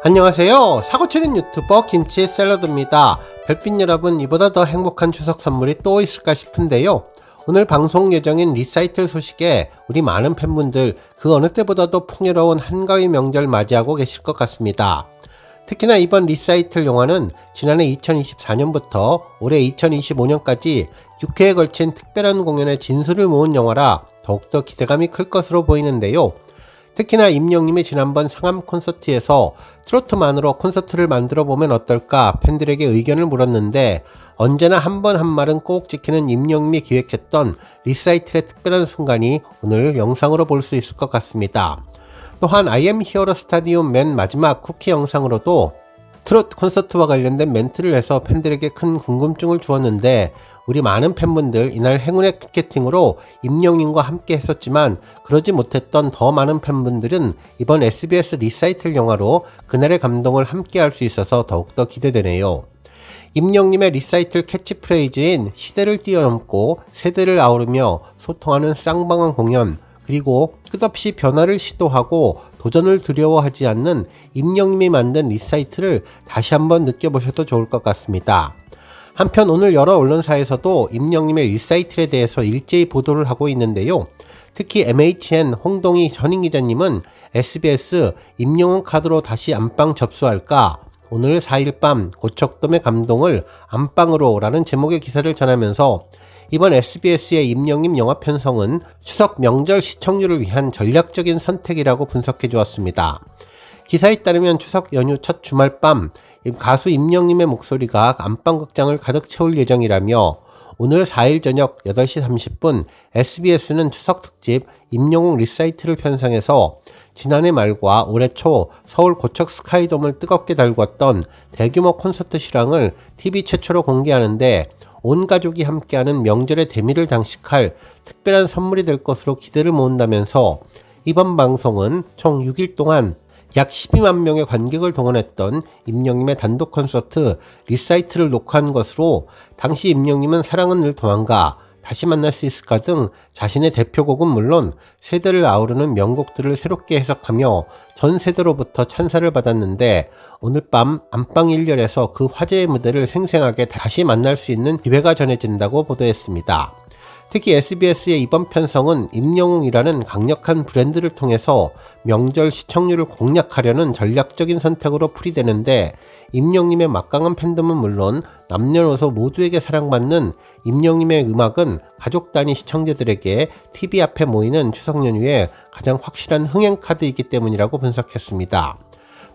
안녕하세요. 사고치는 유튜버 김치 샐러드입니다. 별빛 여러분, 이보다 더 행복한 추석 선물이 또 있을까 싶은데요. 오늘 방송 예정인 리사이틀 소식에 우리 많은 팬분들 그 어느 때보다도 풍요로운 한가위 명절 맞이하고 계실 것 같습니다. 특히나 이번 리사이틀 영화는 지난해 2024년부터 올해 2025년까지 6회에 걸친 특별한 공연의 진수를 모은 영화라 더욱더 기대감이 클 것으로 보이는데요. 특히나 임영님이 지난번 상암 콘서트에서 트로트만으로 콘서트를 만들어보면 어떨까 팬들에게 의견을 물었는데, 언제나 한 번 한 말은 꼭 지키는 임영님이 기획했던 리사이틀의 특별한 순간이 오늘 영상으로 볼 수 있을 것 같습니다. 또한 I am 히어로 스타디움 맨 마지막 쿠키 영상으로도 트로트 콘서트와 관련된 멘트를 해서 팬들에게 큰 궁금증을 주었는데, 우리 많은 팬분들 이날 행운의 티켓팅으로 임영님과 함께 했었지만 그러지 못했던 더 많은 팬분들은 이번 SBS 리사이틀 영화로 그날의 감동을 함께 할 수 있어서 더욱더 기대되네요. 임영님의 리사이틀 캐치프레이즈인 시대를 뛰어넘고 세대를 아우르며 소통하는 쌍방울 공연, 그리고 끝없이 변화를 시도하고 도전을 두려워하지 않는 임영님이 만든 리사이틀을 다시 한번 느껴보셔도 좋을 것 같습니다. 한편 오늘 여러 언론사에서도 임영님의 리사이틀에 대해서 일제히 보도를 하고 있는데요. 특히 MHN 홍동희 전인기자님은 SBS 임영웅 카드로 다시 안방 접수할까? 오늘 4일 밤 고척돔의 감동을 안방으로 라는 제목의 기사를 전하면서 이번 SBS의 임영님 영화 편성은 추석 명절 시청률을 위한 전략적인 선택이라고 분석해 주었습니다. 기사에 따르면 추석 연휴 첫 주말 밤 가수 임영님의 목소리가 안방극장을 가득 채울 예정이라며, 오늘 4일 저녁 8시 30분 SBS는 추석 특집 임영웅 리사이틀을 편성해서 지난해 말과 올해 초 서울 고척 스카이돔을 뜨겁게 달궜던 대규모 콘서트 실황을 TV 최초로 공개하는데, 온 가족이 함께하는 명절의 대미를 장식할 특별한 선물이 될 것으로 기대를 모은다면서, 이번 방송은 총 6일 동안 약 12만 명의 관객을 동원했던 임영님의 단독 콘서트 리사이틀을 녹화한 것으로, 당시 임영님은 사랑은 늘 도망가, 다시 만날 수 있을까 등 자신의 대표곡은 물론 세대를 아우르는 명곡들을 새롭게 해석하며 전 세대로부터 찬사를 받았는데, 오늘 밤 안방 1열에서 그 화제의 무대를 생생하게 다시 만날 수 있는 기회가 전해진다고 보도했습니다. 특히 SBS의 이번 편성은 임영웅이라는 강력한 브랜드를 통해서 명절 시청률을 공략하려는 전략적인 선택으로 풀이되는데, 임영님의 막강한 팬덤은 물론 남녀노소 모두에게 사랑받는 임영님의 음악은 가족 단위 시청자들에게 TV 앞에 모이는 추석 연휴에 가장 확실한 흥행 카드이기 때문이라고 분석했습니다.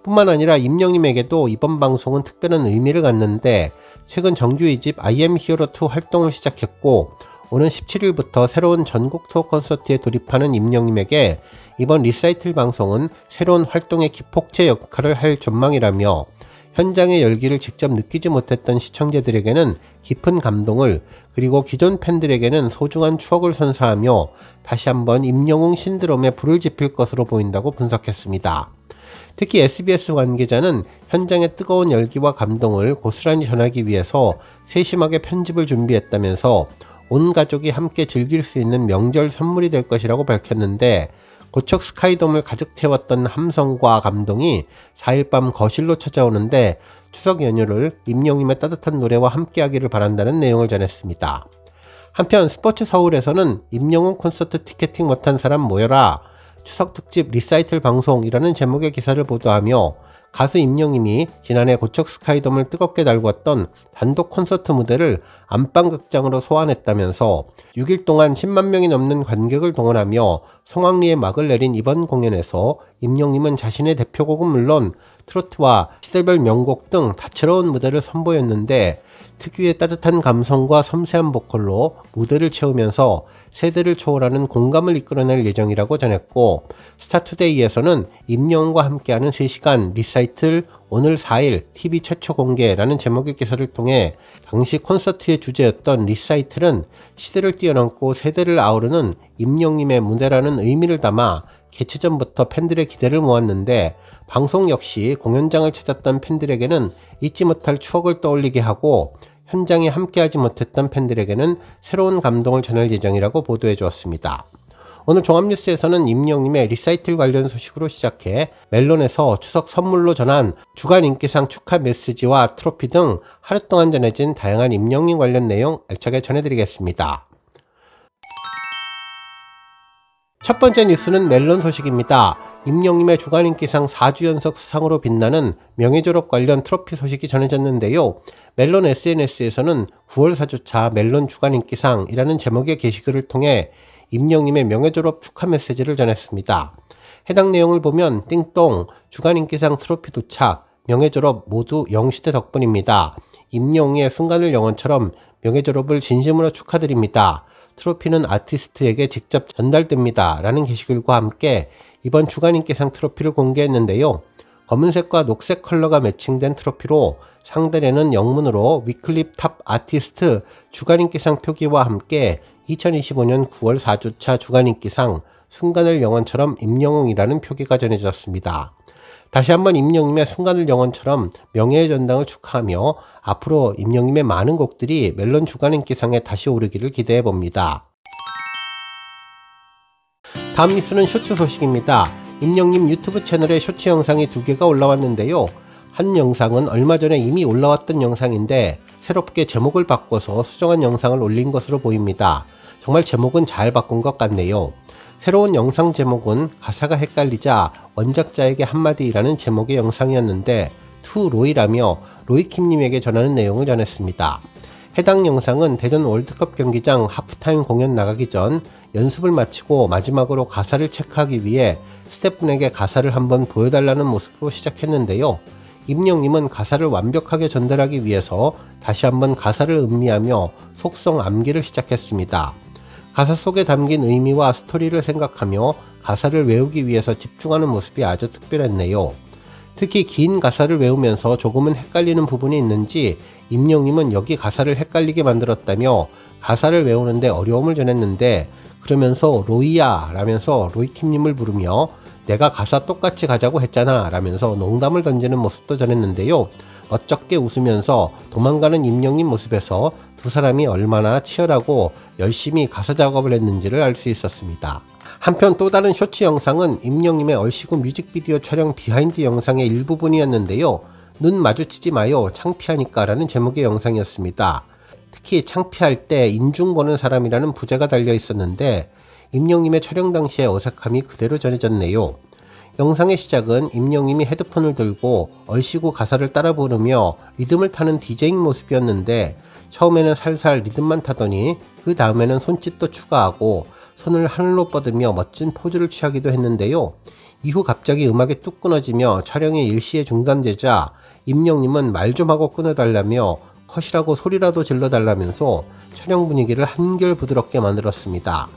뿐만 아니라 임영님에게도 이번 방송은 특별한 의미를 갖는데, 최근 정규 2집 I am hero 2 활동을 시작했고 오는 17일부터 새로운 전국 투어 콘서트에 돌입하는 임영님에게 이번 리사이틀 방송은 새로운 활동의 기폭제 역할을 할 전망이라며, 현장의 열기를 직접 느끼지 못했던 시청자들에게는 깊은 감동을, 그리고 기존 팬들에게는 소중한 추억을 선사하며 다시 한번 임영웅 신드롬에 불을 지필 것으로 보인다고 분석했습니다. 특히 SBS 관계자는 현장의 뜨거운 열기와 감동을 고스란히 전하기 위해서 세심하게 편집을 준비했다면서 온 가족이 함께 즐길 수 있는 명절 선물이 될 것이라고 밝혔는데, 고척 스카이돔을 가득 채웠던 함성과 감동이 4일 밤 거실로 찾아오는데 추석 연휴를 임영님의 따뜻한 노래와 함께하기를 바란다는 내용을 전했습니다. 한편 스포츠 서울에서는 임영웅 콘서트 티켓팅 못한 사람 모여라, 추석 특집 리사이틀 방송이라는 제목의 기사를 보도하며, 가수 임영님이 지난해 고척 스카이돔을 뜨겁게 달궜던 단독 콘서트 무대를 안방극장으로 소환했다면서 6일 동안 10만 명이 넘는 관객을 동원하며 성황리에 막을 내린 이번 공연에서 임영님은 자신의 대표곡은 물론 트로트와 시대별 명곡 등 다채로운 무대를 선보였는데, 특유의 따뜻한 감성과 섬세한 보컬로 무대를 채우면서 세대를 초월하는 공감을 이끌어낼 예정이라고 전했고, 스타투데이에서는 임영웅과 함께하는 3시간 리사이틀 오늘 4일 TV 최초 공개라는 제목의 기사를 통해 당시 콘서트의 주제였던 리사이틀은 시대를 뛰어넘고 세대를 아우르는 임영님의 무대라는 의미를 담아 개최 전부터 팬들의 기대를 모았는데, 방송 역시 공연장을 찾았던 팬들에게는 잊지 못할 추억을 떠올리게 하고 현장에 함께하지 못했던 팬들에게는 새로운 감동을 전할 예정이라고 보도해 주었습니다. 오늘 종합뉴스에서는 임영님의 리사이틀 관련 소식으로 시작해 멜론에서 추석 선물로 전한 주간 인기상 축하 메시지와 트로피 등 하루 동안 전해진 다양한 임영님 관련 내용 알차게 전해드리겠습니다. 첫 번째 뉴스는 멜론 소식입니다. 임영님의 주간 인기상 4주 연속 수상으로 빛나는 명예졸업 관련 트로피 소식이 전해졌는데요. 멜론 SNS에서는 9월 4주차 멜론 주간 인기상이라는 제목의 게시글을 통해 임영님의 명예졸업 축하 메시지를 전했습니다. 해당 내용을 보면 띵동 주간 인기상 트로피 도착 명예졸업 모두 영시대 덕분입니다. 임영웅의 순간을 영원처럼 명예졸업을 진심으로 축하드립니다. 트로피는 아티스트에게 직접 전달됩니다. 라는 게시글과 함께 이번 주간 인기상 트로피를 공개했는데요. 검은색과 녹색 컬러가 매칭된 트로피로 상단에는 영문으로 위클립 탑 아티스트 주간 인기상 표기와 함께 2025년 9월 4주차 주간 인기상 순간을 영원처럼 임영웅이라는 표기가 전해졌습니다. 다시 한번 임영님의 순간을 영원처럼 명예의 전당을 축하하며 앞으로 임영님의 많은 곡들이 멜론 주간 인기상에 다시 오르기를 기대해 봅니다. 다음 뉴스는 쇼츠 소식입니다. 임영님 유튜브 채널에 쇼츠 영상이 2개가 올라왔는데요. 한 영상은 얼마 전에 이미 올라왔던 영상인데 새롭게 제목을 바꿔서 수정한 영상을 올린 것으로 보입니다. 정말 제목은 잘 바꾼 것 같네요. 새로운 영상 제목은 가사가 헷갈리자 원작자에게 한마디라는 제목의 영상이었는데 투 로이라며 로이킴님에게 전하는 내용을 전했습니다. 해당 영상은 대전 월드컵 경기장 하프타임 공연 나가기 전 연습을 마치고 마지막으로 가사를 체크하기 위해 스태프분에게 가사를 한번 보여달라는 모습으로 시작했는데요. 임영님은 가사를 완벽하게 전달하기 위해서 다시 한번 가사를 음미하며 속성 암기를 시작했습니다. 가사 속에 담긴 의미와 스토리를 생각하며 가사를 외우기 위해서 집중하는 모습이 아주 특별했네요. 특히 긴 가사를 외우면서 조금은 헷갈리는 부분이 있는지 임영님은 여기 가사를 헷갈리게 만들었다며 가사를 외우는데 어려움을 전했는데 그러면서 로이야 라면서 로이킴님을 부르며 내가 가사 똑같이 가자고 했잖아 라면서 농담을 던지는 모습도 전했는데요. 어쩍게 웃으면서 도망가는 임영님 모습에서 두 사람이 얼마나 치열하고 열심히 가사 작업을 했는지를 알 수 있었습니다. 한편 또 다른 쇼츠 영상은 임영님의 얼씨구 뮤직비디오 촬영 비하인드 영상의 일부분이었는데요. 눈 마주치지 마요 창피하니까 라는 제목의 영상이었습니다. 특히 창피할 때 인중 보는 사람이라는 부제가 달려 있었는데 임영님의 촬영 당시의 어색함이 그대로 전해졌네요. 영상의 시작은 임영님이 헤드폰을 들고 얼씨구 가사를 따라 부르며 리듬을 타는 디제잉 모습이었는데 처음에는 살살 리듬만 타더니 그 다음에는 손짓도 추가하고 손을 하늘로 뻗으며 멋진 포즈를 취하기도 했는데요. 이후 갑자기 음악이 뚝 끊어지며 촬영이 일시에 중단되자 임영님은 말 좀 하고 끊어달라며 컷이라고 소리라도 질러달라면서 촬영 분위기를 한결 부드럽게 만들었습니다.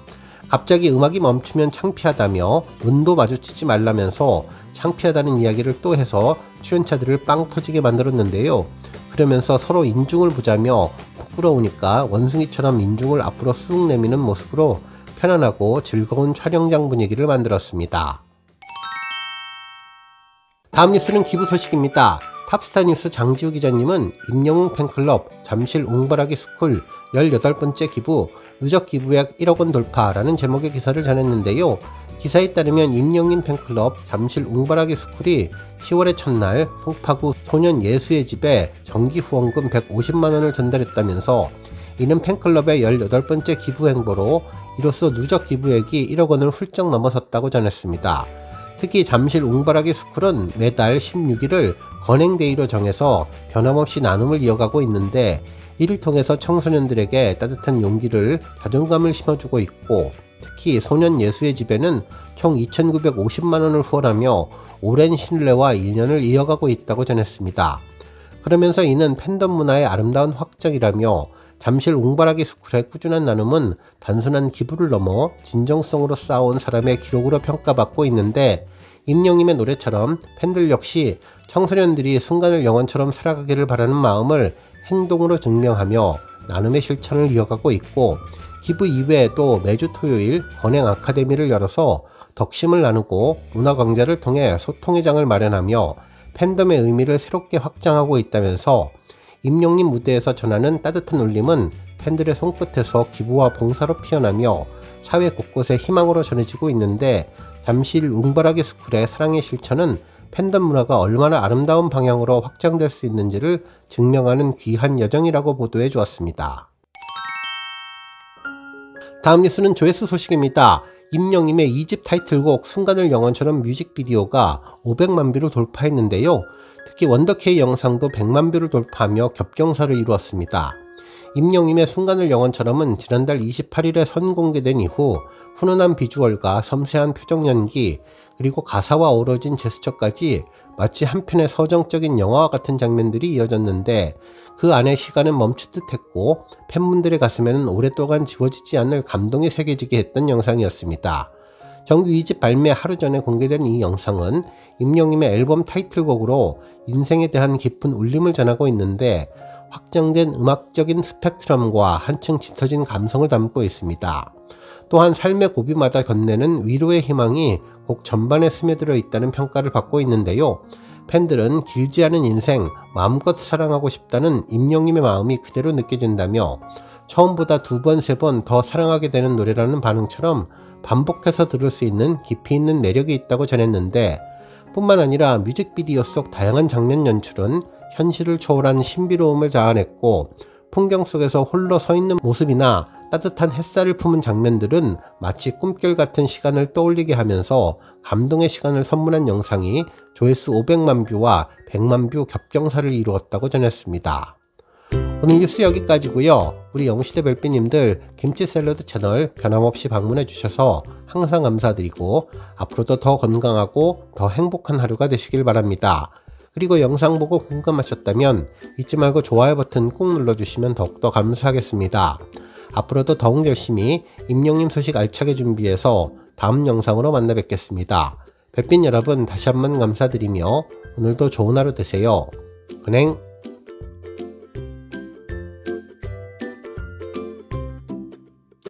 갑자기 음악이 멈추면 창피하다며 눈도 마주치지 말라면서 창피하다는 이야기를 또 해서 출연자들을 빵 터지게 만들었는데요. 그러면서 서로 인중을 보자며 부끄러우니까 원숭이처럼 인중을 앞으로 쑥 내미는 모습으로 편안하고 즐거운 촬영장 분위기를 만들었습니다. 다음 뉴스는 기부 소식입니다. 탑스타뉴스 장지우 기자님은 임영웅 팬클럽 잠실 웅바라기 스쿨 18번째 기부 누적 기부액 1억원 돌파라는 제목의 기사를 전했는데요. 기사에 따르면 임영웅 팬클럽 잠실 웅바라기 스쿨이 10월의 첫날 송파구 소년 예수의 집에 정기 후원금 150만원을 전달했다면서 이는 팬클럽의 18번째 기부 행보로 이로써 누적 기부액이 1억원을 훌쩍 넘어섰다고 전했습니다. 특히 잠실 웅바라기 스쿨은 매달 16일을 건행데이로 정해서 변함없이 나눔을 이어가고 있는데 이를 통해서 청소년들에게 따뜻한 용기를 자존감을 심어주고 있고 특히 소년 예수의 집에는 총 2,950만원을 후원하며 오랜 신뢰와 인연을 이어가고 있다고 전했습니다. 그러면서 이는 팬덤 문화의 아름다운 확장이라며 잠실 웅바라기 스쿨의 꾸준한 나눔은 단순한 기부를 넘어 진정성으로 쌓아온 사람의 기록으로 평가받고 있는데 임영님의 노래처럼 팬들 역시 청소년들이 순간을 영원처럼 살아가기를 바라는 마음을 행동으로 증명하며 나눔의 실천을 이어가고 있고 기부 이외에도 매주 토요일 건행 아카데미를 열어서 덕심을 나누고 문화광자를 통해 소통의 장을 마련하며 팬덤의 의미를 새롭게 확장하고 있다면서 임영님 무대에서 전하는 따뜻한 울림은 팬들의 손끝에서 기부와 봉사로 피어나며 사회 곳곳에 희망으로 전해지고 있는데 잠실 웅바라기 스쿨의 사랑의 실천은 팬덤 문화가 얼마나 아름다운 방향으로 확장될 수 있는지를 증명하는 귀한 여정이라고 보도해 주었습니다. 다음 뉴스는 조회수 소식입니다. 임영임의 2집 타이틀곡 순간을 영원처럼 뮤직비디오가 500만 뷰를 돌파했는데요. 특히 원더K 영상도 100만 뷰를 돌파하며 겹경사를 이루었습니다. 임영임의 순간을 영원처럼은 지난달 28일에 선공개된 이후 훈훈한 비주얼과 섬세한 표정 연기, 그리고 가사와 어우러진 제스처까지 마치 한 편의 서정적인 영화와 같은 장면들이 이어졌는데 그 안에 시간은 멈춘 듯 했고 팬분들의 가슴에는 오랫동안 지워지지 않을 감동이 새겨지게 했던 영상이었습니다. 정규 2집 발매 하루 전에 공개된 이 영상은 임영임의 앨범 타이틀곡으로 인생에 대한 깊은 울림을 전하고 있는데 확장된 음악적인 스펙트럼과 한층 짙어진 감성을 담고 있습니다. 또한 삶의 고비마다 건네는 위로의 희망이 곡 전반에 스며들어 있다는 평가를 받고 있는데요. 팬들은 길지 않은 인생, 마음껏 사랑하고 싶다는 임영임의 마음이 그대로 느껴진다며 처음보다 2번, 3번 더 사랑하게 되는 노래라는 반응처럼 반복해서 들을 수 있는 깊이 있는 매력이 있다고 전했는데 뿐만 아니라 뮤직비디오 속 다양한 장면 연출은 현실을 초월한 신비로움을 자아냈고 풍경 속에서 홀로 서 있는 모습이나 따뜻한 햇살을 품은 장면들은 마치 꿈결 같은 시간을 떠올리게 하면서 감동의 시간을 선물한 영상이 조회수 500만 뷰와 100만 뷰 겹경사를 이루었다고 전했습니다. 오늘 뉴스 여기까지고요. 우리 영시대 별빛님들 김치샐러드 채널 변함없이 방문해 주셔서 항상 감사드리고 앞으로도 더 건강하고 더 행복한 하루가 되시길 바랍니다. 그리고 영상 보고 궁금하셨다면 잊지 말고 좋아요 버튼 꾹 눌러주시면 더욱더 감사하겠습니다. 앞으로도 더욱 열심히 임영임 소식 알차게 준비해서 다음 영상으로 만나 뵙겠습니다. 별빛 여러분 다시 한번 감사드리며 오늘도 좋은 하루 되세요. 은행